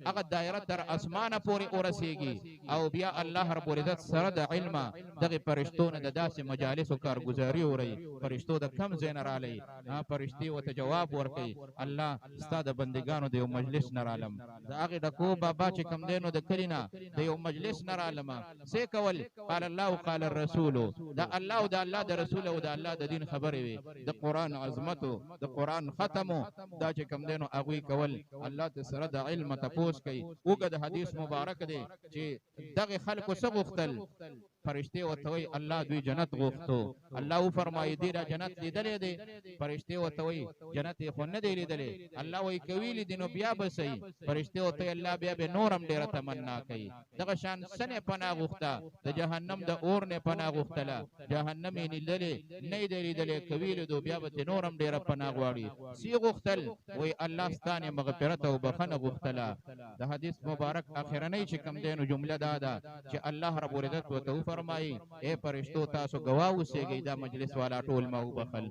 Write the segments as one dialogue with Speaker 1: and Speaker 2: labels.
Speaker 1: هغه دایره تر اسمانه پورې ورسیږي او بیا الله رب العزت سره د علم دغه فرشتو نه د داسې مجالسو کارګزاري وري فرشتو د کم ځای نه رالی فرشتي ورته جواب ورکوي الله ستا د بندګانو د یو مجلس نه رالم د هغې ډکو بابا چې کم دی نو د کلي نه د یو مجلس نه رالمه څه کول قال الله قال الرسول د الله او د الله د رسول او د الله د دین خبرې وي د قرآن عظمتو د قرآن ختمو دا چې کم دی نو هغوی کول الله ته سره د علم تپوس کوي اوږد حدیث مبارک دی چې دغه خلکو څه غوښتل فرشتي ورته وایي الله دوی جنت غوښتو الله وفرمایي دی دا جنت لیدلی دی فرشتي ورته وایي جنت یې خو نه دی لیدلی الله وایي که ویلي دي نو بیا به صحیح فرشتي ورته وایي الله بیا به نور هم ډېره تمنا کوي دغه شان څه نه پناه غوښته د جهنم د اور نه پناه غوښتله جهنم یې لیدلی نه یې دی لیدلی که ویلي دو بیا به ترې نور هم ډېره پناه غواړي سی غوښتل وایي الله ستا نه مغفرت او بخښنه غوښتله د حدیث مبارک اخرنۍ چې کوم دی نو جمله دا ده چې الله رب العزت ورته وفرمایي اے فرشتو تاسو ګواه اوسېږئ دا مجلس والا ټول ما وبخل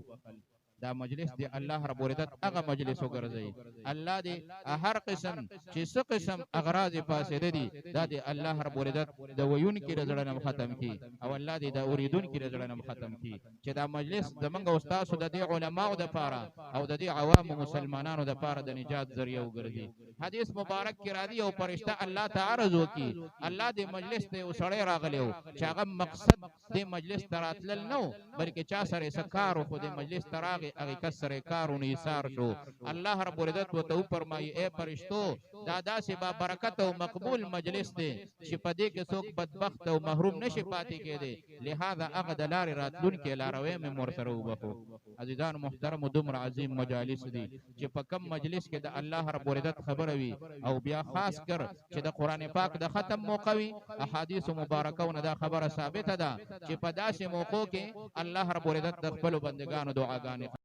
Speaker 1: دا مجلس دی الله رب العزت هغه مجلس وګرځي الله دی هر قسم چې څه قسم اغراض فاسده دي دا دی الله رب العزت د ویون کې رزړنم ختم کی او الله دی د اوریدون کې رزړنم ختم کی چې دا مجلس زمونږ استاد د دې علماو د پاره او د دې عوام مسلمانانو د پاره د نجات ذریعہ وګرځي حدیث مبارک کې راځي او فرشتہ الله ته عرض وکي الله دې مجلس ته وسړی راغلیو چې هغه مقصد دې مجلس ته راتلل نو بلکې چا سره سکار خو دې مجلس ته راغی هغه کس سره کارونه ایثار شو الله رب العزت وته فرمایي اے فرشتو دا داسې با برکت او مقبول مجلس دی چې په دې کې څوک بدبخت او محروم نشي پاتې کېدی لہذا هغه د لارې راتلونکي لاروی مې ور سره وبخو عزیزان محترم دومره عظیم مجالس دي چې په کم مجلس کې د الله رب العزت خبره وي او بیا خاص کر چې د قرآن پاک د ختم موقع وي احادیث مبارکونه دا خبره ثابته ده چې په داسې موقعو کې الله رب العزت د خپلو بندګانو دعاګانې